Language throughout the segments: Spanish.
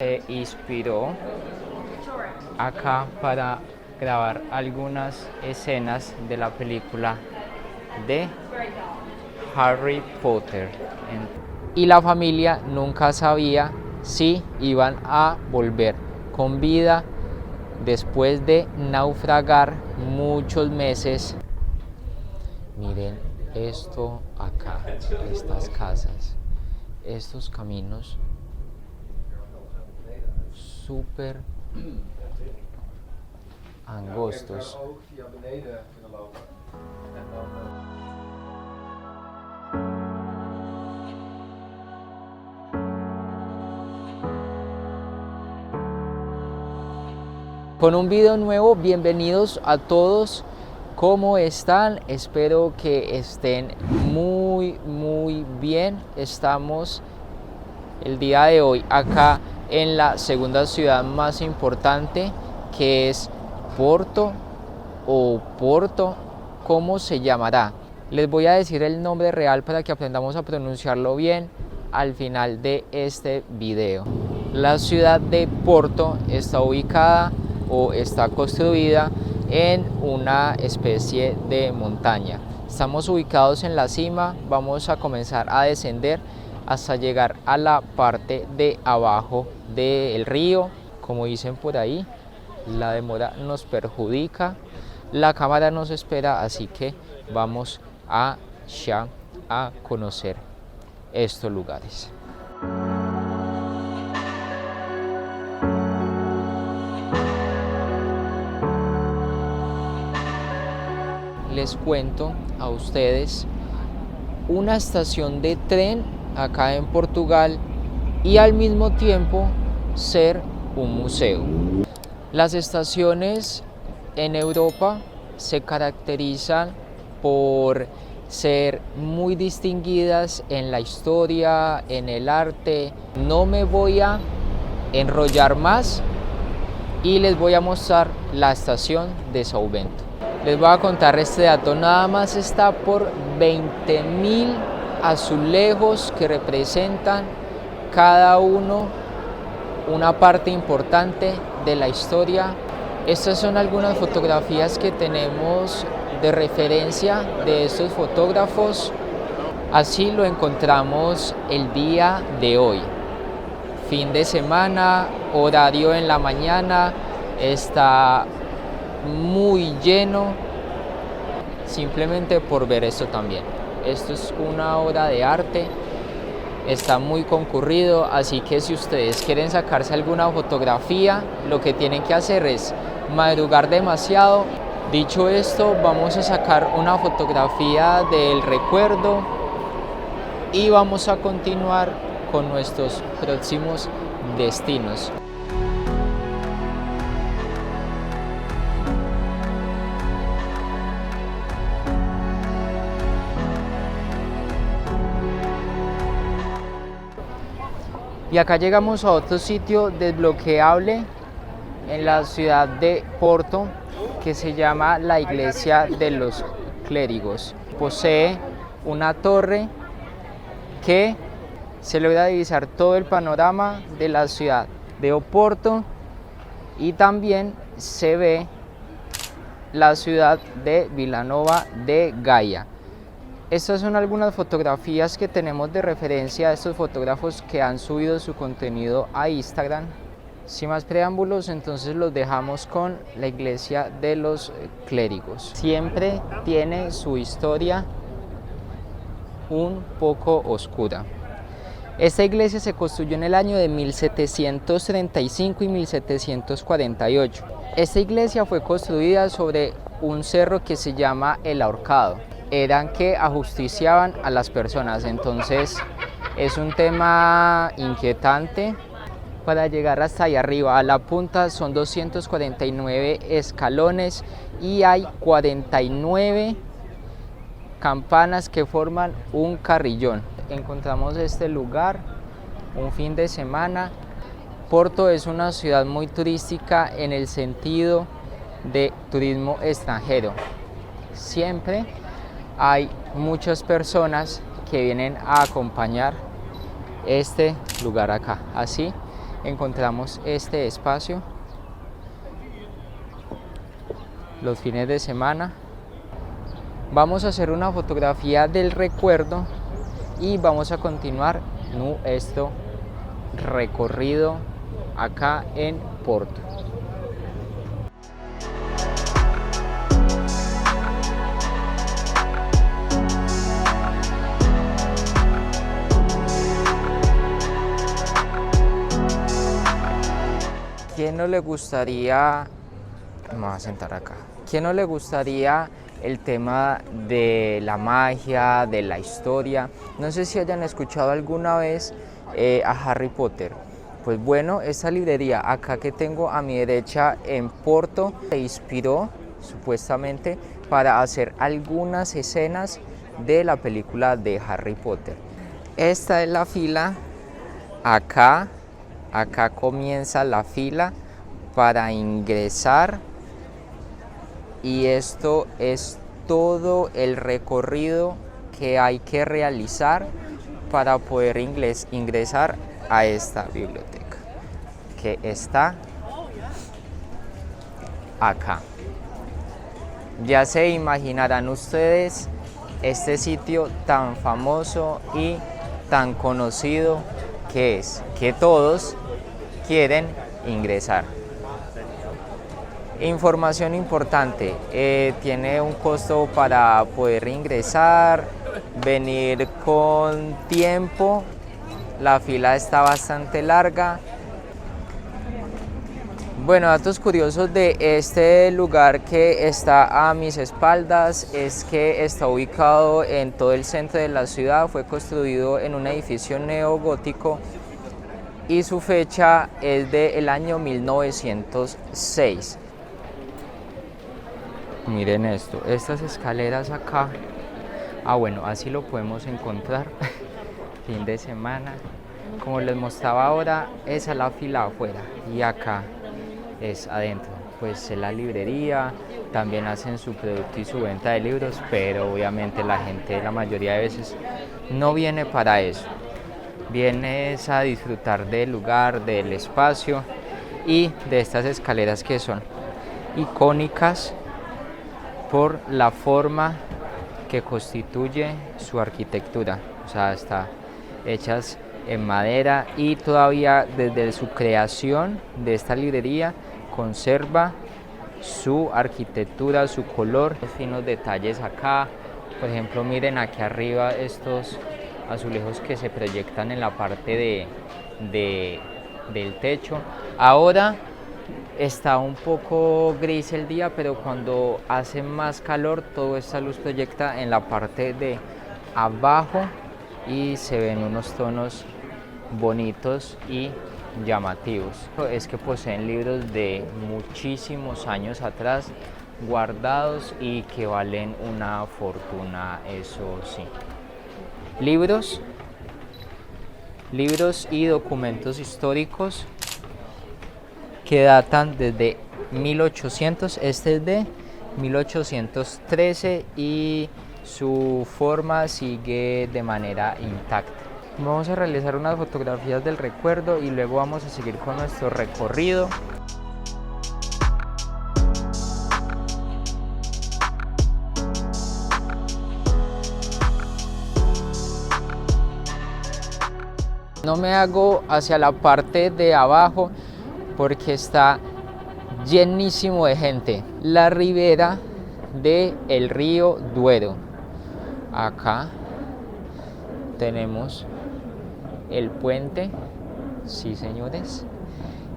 Se inspiró acá para grabar algunas escenas de la película de Harry Potter. Y la familia nunca sabía si iban a volver con vida después de naufragar muchos meses. Miren esto acá, estas casas, estos caminos súper angostos. Con un video nuevo, bienvenidos a todos. ¿Cómo están? Espero que estén muy bien. Estamos el día de hoy acá en la segunda ciudad más importante, que es Porto o Porto, ¿cómo se llamará? Les voy a decir el nombre real para que aprendamos a pronunciarlo bien al final de este video. La ciudad de Porto está ubicada o está construida en una especie de montaña. Estamos ubicados en la cima, vamos a comenzar a descender hasta llegar a la parte de abajo del río. Como dicen por ahí, la demora nos perjudica, la cámara nos espera, así que vamos allá a conocer estos lugares. Les cuento a ustedes una estación de tren acá en Portugal y al mismo tiempo ser un museo. Las estaciones en Europa se caracterizan por ser muy distinguidas en la historia, en el arte. No me voy a enrollar más y les voy a mostrar la estación de São Bento. Les voy a contar este dato, nada más está por 20.000 azulejos que representan cada uno una parte importante de la historia. Estas son algunas fotografías que tenemos de referencia de estos fotógrafos. Así lo encontramos el día de hoy. Fin de semana, horario en la mañana, está muy lleno, simplemente por ver esto también. Esto es una obra de arte, está muy concurrido, así que si ustedes quieren sacarse alguna fotografía, lo que tienen que hacer es madrugar demasiado. Dicho esto, vamos a sacar una fotografía del recuerdo y vamos a continuar con nuestros próximos destinos. Y acá llegamos a otro sitio desbloqueable en la ciudad de Porto, que se llama la Iglesia de los Clérigos. Posee una torre que se logra divisar todo el panorama de la ciudad de Oporto y también se ve la ciudad de Vila Nova de Gaia. Estas son algunas fotografías que tenemos de referencia a estos fotógrafos que han subido su contenido a Instagram. Sin más preámbulos, entonces los dejamos con la Iglesia de los Clérigos. Siempre tiene su historia un poco oscura. Esta iglesia se construyó en el año de 1735 y 1748. Esta iglesia fue construida sobre un cerro que se llama El Ahorcado. Eran que ajusticiaban a las personas, entonces es un tema inquietante. Para llegar hasta ahí arriba a la punta son 249 escalones y hay 49 campanas que forman un carrillón. Encontramos este lugar un fin de semana. Porto es una ciudad muy turística en el sentido de turismo extranjero. Siempre hay muchas personas que vienen a acompañar este lugar acá. Así encontramos este espacio los fines de semana. Vamos a hacer una fotografía del recuerdo y vamos a continuar nuestro recorrido acá en Porto. ¿Quién no le gustaría, me voy a sentar acá, quién no le gustaría el tema de la magia, de la historia? No sé si hayan escuchado alguna vez a Harry Potter. Pues bueno, esta librería acá que tengo a mi derecha en Porto se inspiró supuestamente para hacer algunas escenas de la película de Harry Potter. Esta es la fila, acá comienza la fila para ingresar y esto es todo el recorrido que hay que realizar para poder ingresar a esta biblioteca que está acá. Ya se imaginarán ustedes este sitio tan famoso y tan conocido que es, que todos quieren ingresar. Información importante, tiene un costo para poder ingresar, venir con tiempo, la fila está bastante larga. Bueno, datos curiosos de este lugar que está a mis espaldas es que está ubicado en todo el centro de la ciudad, fue construido en un edificio neogótico y su fecha es del año 1906. Miren esto, estas escaleras acá, bueno, así lo podemos encontrar fin de semana. Como les mostraba ahora, esa es la fila afuera y acá es adentro, pues es la librería, también hacen su producto y su venta de libros, pero obviamente la gente la mayoría de veces no viene para eso, viene a disfrutar del lugar, del espacio y de estas escaleras que son icónicas por la forma que constituye su arquitectura, o sea, está hechas en madera y todavía desde su creación de esta librería conserva su arquitectura, su color, los finos detalles acá. Por ejemplo, miren aquí arriba estos azulejos que se proyectan en la parte del techo. Ahora está un poco gris el día, pero cuando hace más calor, toda esta luz proyecta en la parte de abajo y se ven unos tonos bonitos y llamativos. Es que poseen libros de muchísimos años atrás guardados y que valen una fortuna, eso sí. Libros y documentos históricos que datan desde 1800, este es de 1813 y su forma sigue de manera intacta. Vamos a realizar unas fotografías del recuerdo y luego vamos a seguir con nuestro recorrido. No me hago hacia la parte de abajo porque está llenísimo de gente. La ribera del río Duero. Acá tenemos el puente, sí señores,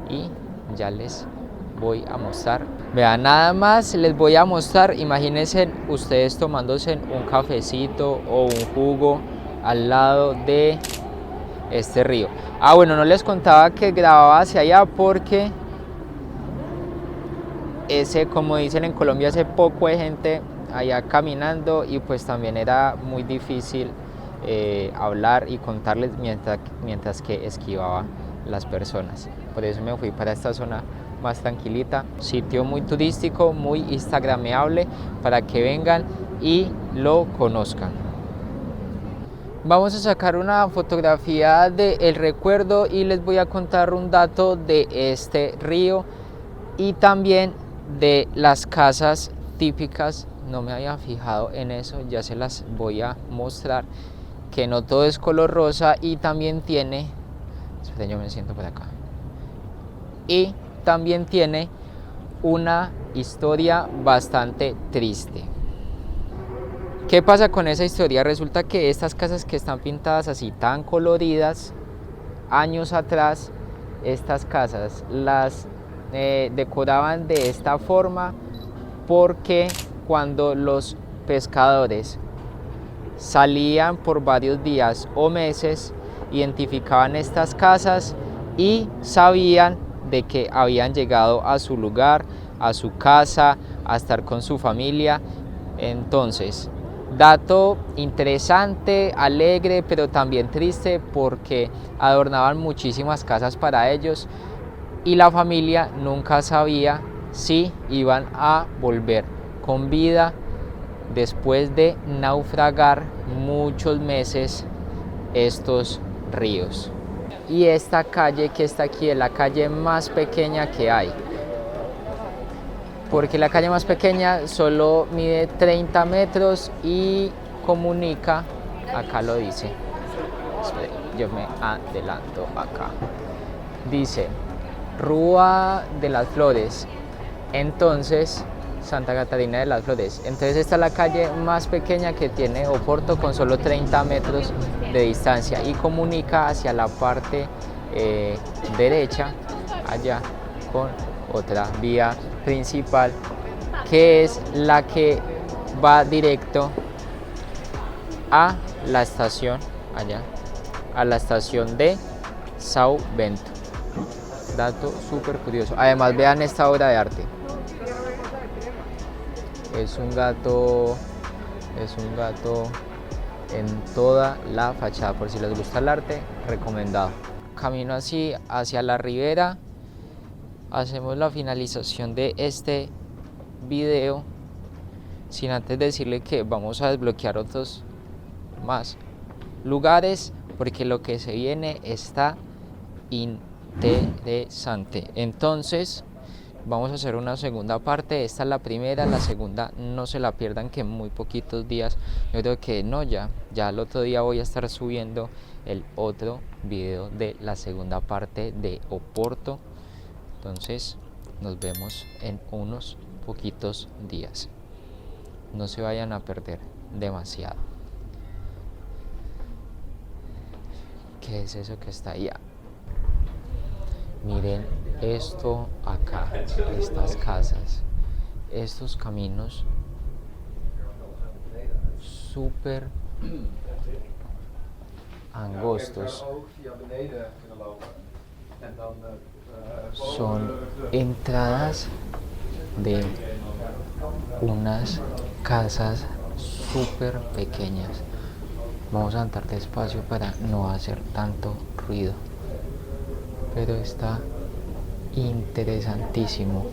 y ya les voy a mostrar. Vean, nada más les voy a mostrar, imagínense ustedes tomándose un cafecito o un jugo al lado de este río. Bueno, no les contaba que grababa hacia allá porque como dicen en Colombia, hace poco de gente allá caminando y pues también era muy difícil hablar y contarles mientras que esquivaba las personas. Por eso me fui para esta zona más tranquilita, sitio muy turístico, muy instagrameable para que vengan y lo conozcan. Vamos a sacar una fotografía del recuerdo y les voy a contar un dato de este río y también de las casas típicas. No me había fijado en eso, ya se las voy a mostrar, que no todo es color rosa y también tiene, esperen, yo me siento por acá, y también tiene una historia bastante triste. ¿Qué pasa con esa historia? Resulta que estas casas que están pintadas así tan coloridas, años atrás, estas casas las decoraban de esta forma porque cuando los pescadores salían por varios días o meses, identificaban estas casas y sabían de que habían llegado a su lugar, a su casa, a estar con su familia. Entonces, dato interesante, alegre, pero también triste porque adornaban muchísimas casas para ellos y la familia nunca sabía si iban a volver con vida después de naufragar muchos meses estos ríos. Y esta calle que está aquí es la calle más pequeña que hay, porque la calle más pequeña solo mide 30 metros y comunica, acá lo dice, espere, yo me adelanto acá, dice Rúa de las Flores, entonces Santa Catarina de las Flores. Entonces esta es la calle más pequeña que tiene Oporto con solo 30 metros de distancia y comunica hacia la parte derecha, allá, con otra vía principal que es la que va directo a la estación, allá, a la estación de São Bento. Dato súper curioso. Además vean esta obra de arte. Es un gato en toda la fachada, por si les gusta el arte, recomendado. Camino así hacia la ribera, hacemos la finalización de este video, sin antes decirle que vamos a desbloquear otros más lugares, porque lo que se viene está interesante. Entonces vamos a hacer una segunda parte. Esta es la primera, la segunda no se la pierdan, que en muy poquitos días, yo creo que no, ya el otro día voy a estar subiendo el otro video de la segunda parte de Oporto. Entonces nos vemos en unos poquitos días, no se vayan a perder demasiado. ¿Qué es eso que está allá? Miren esto acá, estas casas, estos caminos súper angostos, son entradas de unas casas súper pequeñas. Vamos a andar despacio para no hacer tanto ruido, pero está interesantísimo.